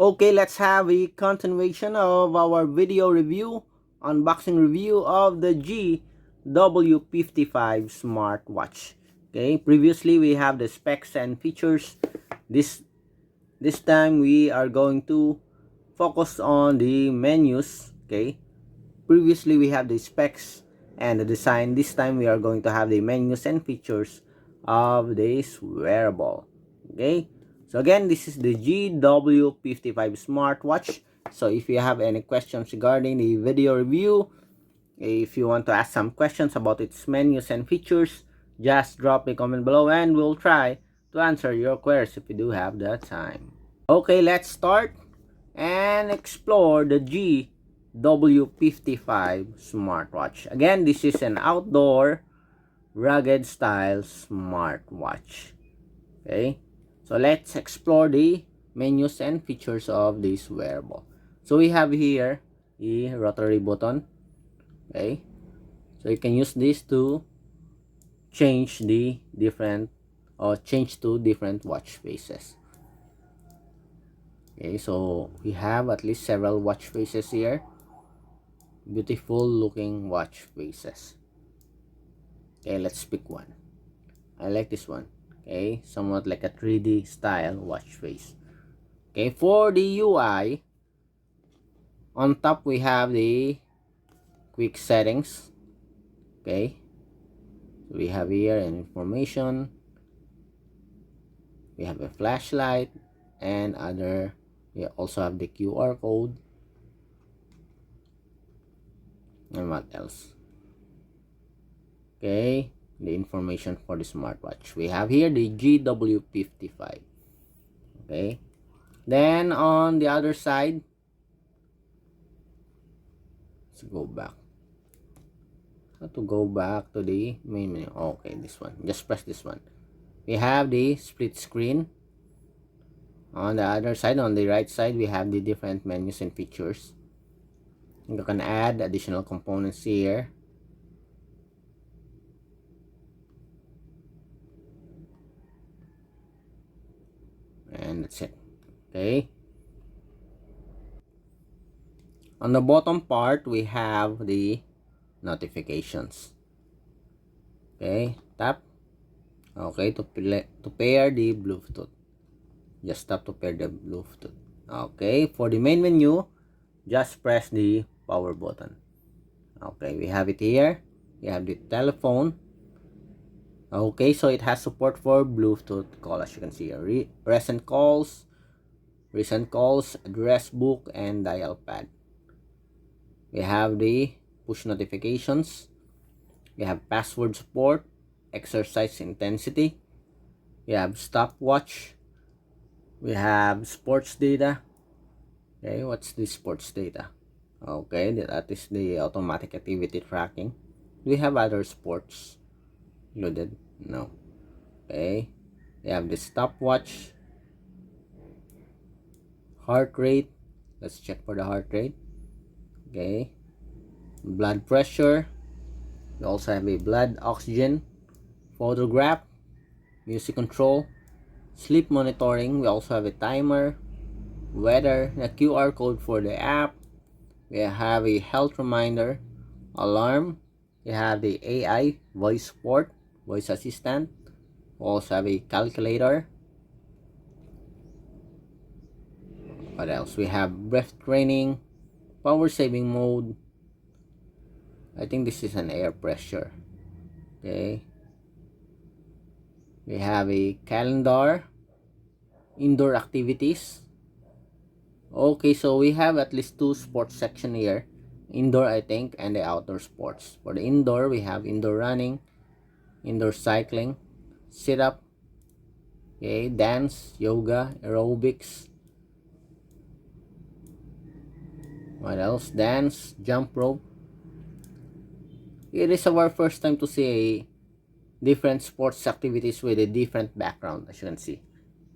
Okay, let's have a continuation of our video review, unboxing review of the GW55 Smartwatch. Okay, previously we have the specs and features. This time we are going to focus on the menus. Okay, previously we have the specs and the design. This time we are going to have the menus and features of this wearable. Okay, so again, this is the GW55 Smartwatch. So if you have any questions regarding the video review, if you want to ask some questions about its menus and features, just drop a comment below and we'll try to answer your queries if you do have the time. Okay, let's start and explore the GW55 Smartwatch. Again, this is an outdoor rugged style smartwatch. Okay, so let's explore the menus and features of this wearable. So we have here the rotary button. Okay, so you can use this to change the different or change to different watch faces. Okay, so we have at least several watch faces here. Beautiful looking watch faces. Okay, let's pick one. I like this one. Okay, somewhat like a 3D style watch face. Okay, for the UI, on top we have the quick settings. Okay, so we have here an information. We have a flashlight and other. We also have the QR code. And what else? Okay, the information for the smartwatch. We have here the GW55. Okay, then on the other side, let's go back. How to go back to the main menu? Okay, this one. Just press this one. We have the split screen. On the other side, on the right side, we have the different menus and features. You can add additional components here. And that's it. Okay. On the bottom part, we have the notifications. Okay, tap. Okay, to pair the Bluetooth. Just tap to pair the Bluetooth. Okay, for the main menu, just press the power button. Okay, we have it here. We have the telephone. Okay, so it has support for Bluetooth call, as you can see here. Recent calls, address book, and dial pad. We have the push notifications. We have password support, exercise intensity. We have stopwatch. We have sports data. Okay, what's the sports data? Okay, that is the automatic activity tracking. Do we have other sports included? No. Okay, we have the stopwatch, heart rate. Let's check for the heart rate. Okay, blood pressure. We also have a blood oxygen, photograph, music control, sleep monitoring. We also have a timer, weather, a QR code for the app. We have a health reminder, alarm. We have the AI voice support, voice assistant. We also have a calculator. What else? We have breath training, power saving mode. I think this is an air pressure. Okay. We have a calendar, indoor activities. Okay, so we have at least two sports section here. Indoor, I think, and the outdoor sports. For the indoor, we have indoor running, indoor cycling, sit up, okay, dance, yoga, aerobics. What else? Dance, jump rope. It is our first time to see a different sports activities with a different background, as you can see.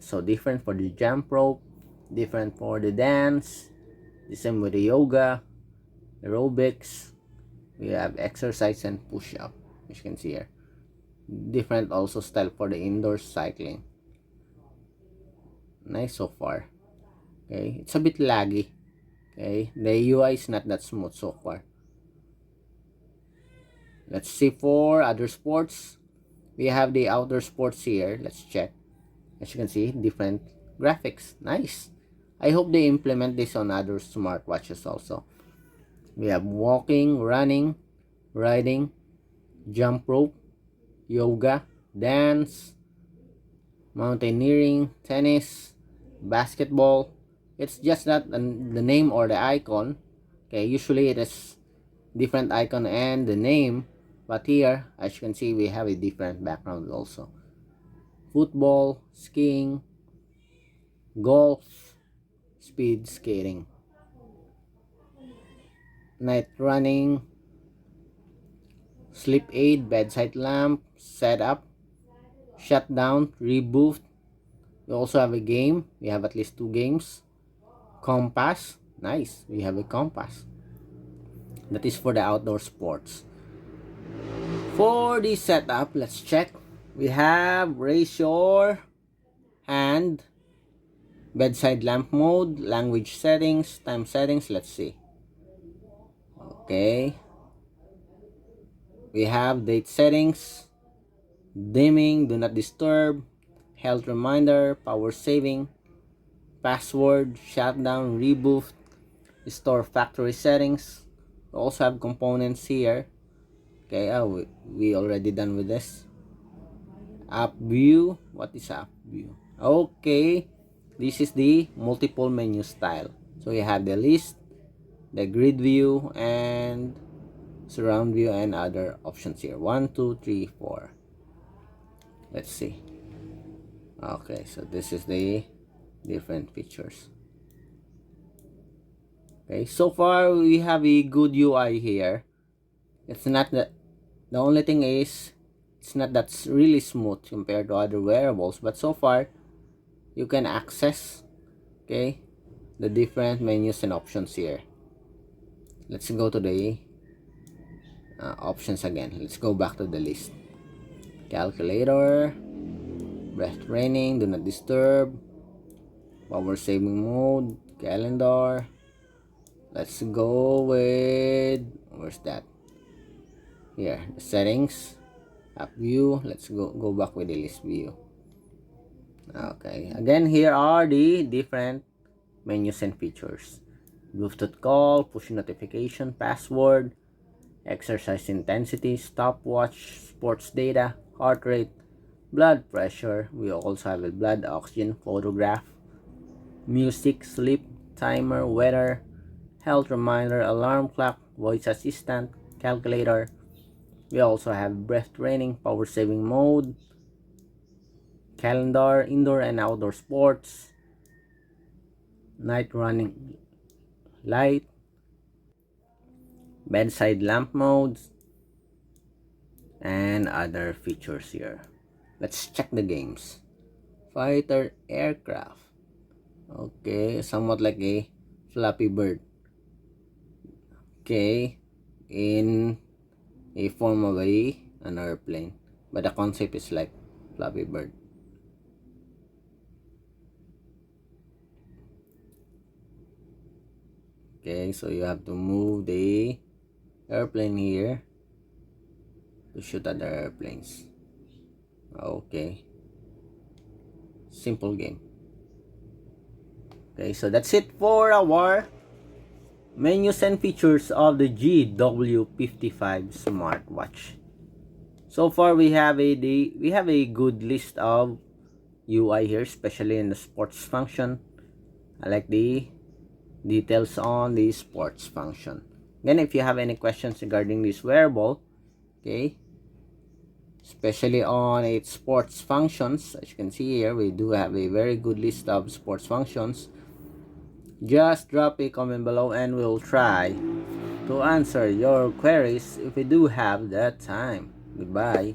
So different for the jump rope, different for the dance, the same with the yoga, aerobics. We have exercise and push up, as you can see here. Different also style for the indoor cycling. Nice so far. Okay, it's a bit laggy. Okay, the UI is not that smooth so far. Let's see for other sports. We have the outdoor sports here. Let's check. As you can see, different graphics. Nice. I hope they implement this on other smartwatches also. We have walking, running, riding, jump rope, yoga, dance, mountaineering, tennis, basketball. It's just that the name or the icon. Okay, usually it is different icon and the name, but here as you can see we have a different background also. Football, skiing, golf, speed skating, night running, sleep aid, bedside lamp, setup, shutdown, reboot. We also have a game. We have at least 2 games. Compass. Nice. We have a compass. That is for the outdoor sports. For the setup, let's check. We have raise your hand, bedside lamp mode, language settings, time settings. Let's see. Okay. We have date settings, dimming, do not disturb, health reminder, power saving, password, shutdown, reboot, store factory settings. We also have components here. Okay, we already done with this. App view. What is app view? Okay, this is the multiple menu style. So you have the list, the grid view, and surround view, and other options here. 1, 2, 3, 4. Let's see. Okay, so this is the different features. Okay, so far we have a good UI here. It's not that, the only thing is it's not that really smooth compared to other wearables, but so far you can access, okay, the different menus and options here. Let's go to the options again. Let's go back to the list. Calculator, breath training, do not disturb, power saving mode, calendar. Let's go with, where's that? Here, the settings, app view. Let's go back with the list view. Okay, again, here are the different menus and features. Bluetooth call, push notification, password, exercise intensity, stopwatch, sports data, heart rate, blood pressure. We also have a blood oxygen, photograph, music, sleep, timer, weather, health reminder, alarm clock, voice assistant, calculator. We also have breath training, power saving mode, calendar, indoor and outdoor sports, night running light, bedside lamp modes, and other features here. Let's check the games. Fighter aircraft. Okay, somewhat like a Flappy Bird. Okay, in a form of an airplane, but the concept is like Flappy Bird. Okay, so you have to move the airplane here to shoot at the airplanes. Okay, simple game. Okay, so that's it for our menus and features of the GW55 Smartwatch. So far we have a good list of UI here, especially in the sports function. I like the details on the sports function. Again, if you have any questions regarding this wearable, okay, especially on its sports functions, as you can see here, we do have a very good list of sports functions. Just drop a comment below and we'll try to answer your queries if we do have that time. Goodbye.